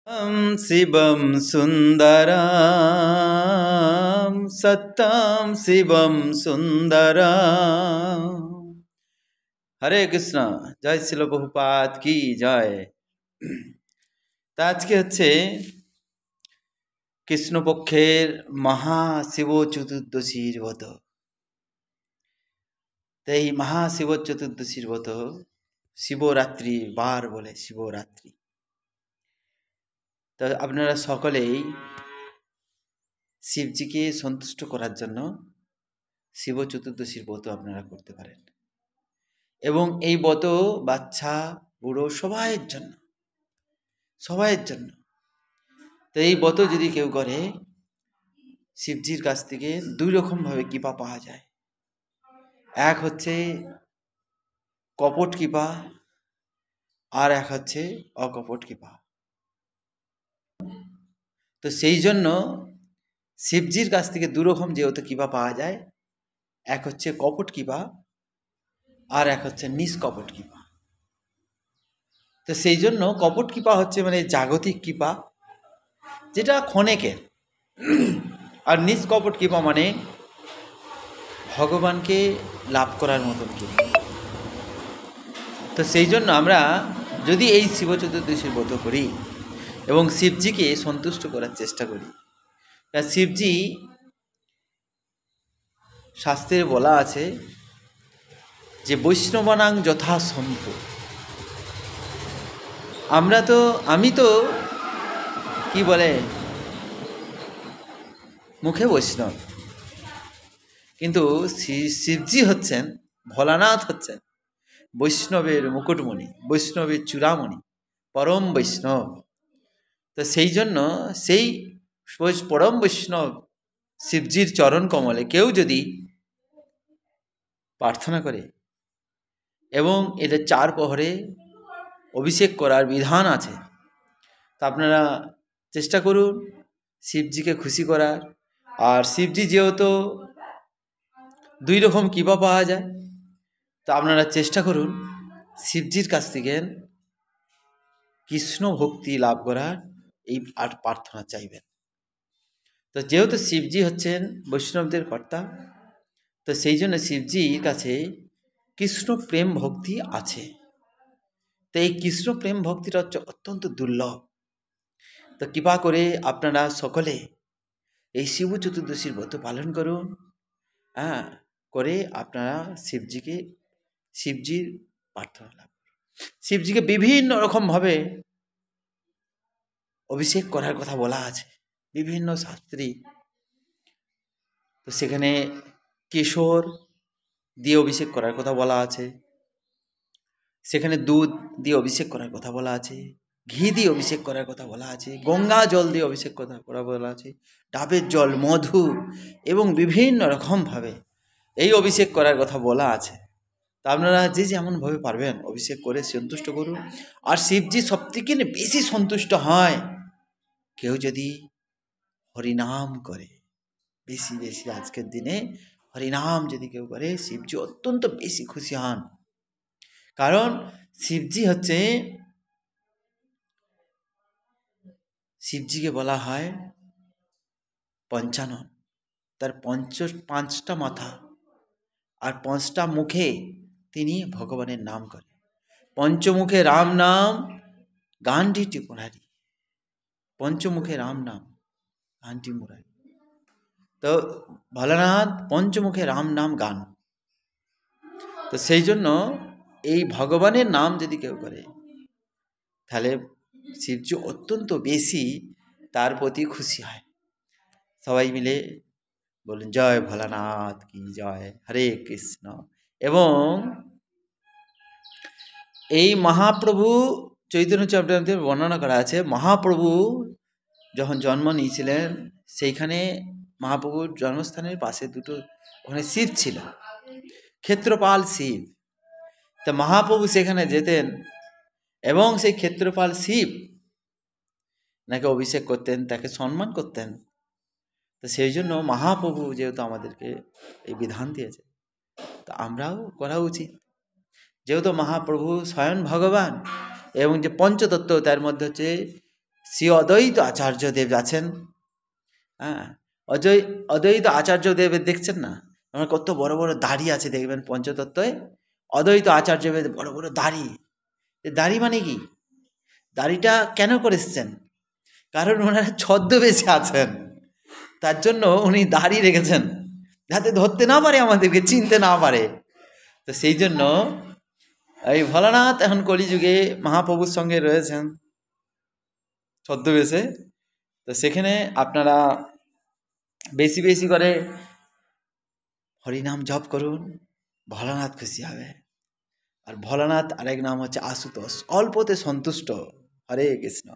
शिवं सुन्दरं सत्यं शिवं सुन्दरं। हरे कृष्ण। जय শিল প্রভুপাদ কি জয়। তা আজকে হচ্ছে কৃষ্ণপক্ষের মহাশিব চতুর্দশীর ব্রত। তো এই মহাশিব চতুর্দশীর ব্রত শিবরাত্রি বার বলে, শিবরাত্রি। তো আপনারা সকলেই শিবজিকে সন্তুষ্ট করার জন্য শিব চতুর্দশীর ব্রত আপনারা করতে পারেন। এবং এই ব্রত বাচ্চা বুড়ো সবাইয়ের জন্য, সবাইয়ের জন্য। তো এই ব্রত যদি কেউ করে, শিবজির কাছ থেকে দুই রকমভাবে কৃপা পাওয়া যায়। এক হচ্ছে কপট কৃপা, আর এক হচ্ছে অকপট কৃপা। তো সেই জন্য শিবজির কাছ থেকে দুরকম যেহেতু কৃপা পাওয়া যায়, এক হচ্ছে কপট কৃপা আর এক হচ্ছে নিষ্কপট কৃপা। তো সেই জন্য কপট কৃপা হচ্ছে মানে জাগতিক কৃপা, যেটা ক্ষণেকের। আর নিষ্কপট কৃপা মানে ভগবানকে লাভ করার মতন কৃপা। তো সেই জন্য আমরা যদি এই শিব চতুর্দশীর ব্রত করি এবং শিবজিকে সন্তুষ্ট করার চেষ্টা করি, তা শিবজি শাস্ত্রে বলা আছে যে বৈষ্ণবানাং যথাসম্ভ। আমি তো কি বলে মুখে বৈষ্ণব, কিন্তু শিবজি হচ্ছেন, ভোলানাথ হচ্ছেন বৈষ্ণবের মুকুটমণি, বৈষ্ণবের চূড়ামণি, পরম বৈষ্ণব। তো সেই জন্য সেই পরম বৈষ্ণব শিবজির চরণ কমলে কেউ যদি প্রার্থনা করে, এবং এটা 4 প্রহরে অভিষেক করার বিধান আছে, তা আপনারা চেষ্টা করুন শিবজিকে খুশি করার। আর শিবজি যেহেতু দুই রকম কৃপা পাওয়া যায়, তো আপনারা চেষ্টা করুন শিবজির কাছ থেকে কৃষ্ণ ভক্তি লাভ করার এই প্রার্থনা চাইবেন। তো যেহেতু শিবজি হচ্ছেন বৈষ্ণবদের কর্তা, তো সেই জন্য শিবজির কাছে কৃষ্ণ প্রেম ভক্তি আছে। তো এই কৃষ্ণ প্রেম ভক্তিটা হচ্ছে অত্যন্ত দুর্লভ। তো কৃপা করে আপনারা সকলে এই শিব চতুর্দশীর ব্রত পালন করুন। করে আপনারা শিবজির প্রার্থনা লাভ করুন। শিবজিকে বিভিন্ন রকমভাবে অভিষেক করার কথা বলা আছে বিভিন্ন শাস্ত্রে। তো সেখানে কেশর দিয়ে অভিষেক করার কথা বলা আছে, সেখানে দুধ দিয়ে অভিষেক করার কথা বলা আছে, ঘি দিয়ে অভিষেক করার কথা বলা আছে, গঙ্গা জল দিয়ে অভিষেক করা বলা আছে, ডাবের জল, মধু এবং বিভিন্ন রকমভাবে এই অভিষেক করার কথা বলা আছে। তা আপনারা যে যেমনভাবে পারবেন অভিষেক করে সন্তুষ্ট করুন। আর শিবজি সবথেকে বেশি সন্তুষ্ট হয় কেউ যদি হরিনাম করে, বেশি বেশি আজকের দিনে হরিনাম যদি কেউ করে, শিবজি অত্যন্ত বেশি খুশি হন। কারণ শিবজিকে বলা হয় পঞ্চানন। তার 5টা মাথা আর 5টা মুখে তিনি ভগবানের নাম করেন। পঞ্চমুখে রাম নাম গানটি মুরারি, পঞ্চমুখে রাম নাম গানটি মুরারি। তো ভোলানাথ পঞ্চমুখে রাম নাম গান। তো সেই জন্য এই ভগবানের নাম যদি কেউ করে, তাহলে শিবজি অত্যন্ত বেশি তার প্রতি খুশি হয়। সবাই মিলে বলুন জয় ভোলানাথ কি জয়, হরে কৃষ্ণ। এবং এই মহাপ্রভু চৈতন্য চরিতামৃতে বর্ণনা করা আছে, মহাপ্রভু যখন জন্ম নিয়েছিলেন, সেইখানে মহাপ্রভুর জন্মস্থানের পাশে ওখানে শিব ছিল, ক্ষেত্রপাল শিব। তা মহাপ্রভু সেখানে যেতেন এবং সেই ক্ষেত্রপাল শিব নাকি অভিষেক করতেন, তাকে সম্মান করতেন। তো সেই জন্য মহাপ্রভু যেহেতু আমাদেরকে এই বিধান দিয়েছে, তা আমরাও করা উচিত। যেহেতু মহাপ্রভু স্বয়ং ভগবান এবং যে পঞ্চতত্ত্ব তার মধ্যে হচ্ছে শ্রী অদ্বৈত আচার্যদেব আছেন। হ্যাঁ, অদ্বৈত আচার্যদেবের দেখছেন না, আমার কত বড় বড় দাড়ি আছে দেখবেন পঞ্চতত্ত্বয়। অদ্বৈত আচার্যদেব বড় বড় দাড়ি। দাড়ি মানে কি? দাড়িটা কেন করেছেন? কারণ ওনারা ছদ্মবেশে আছেন, তার জন্য উনি দাড়ি রেখেছেন, যাতে ধরতে না পারে, আমাদেরকে চিনতে না পারে। তো সেই জন্য এই ভোলানাথ এখন কলিযুগে মহাপ্রভুর সঙ্গে রয়েছেন ছদ্মবেশে। তো সেখানে আপনারা বেশি বেশি করে হরিনাম জপ করুন, ভোলানাথ খুশি হবে। আর ভোলানাথ আরেক নাম হচ্ছে আশুতোষ, অল্পতে সন্তুষ্ট। হরে কৃষ্ণ।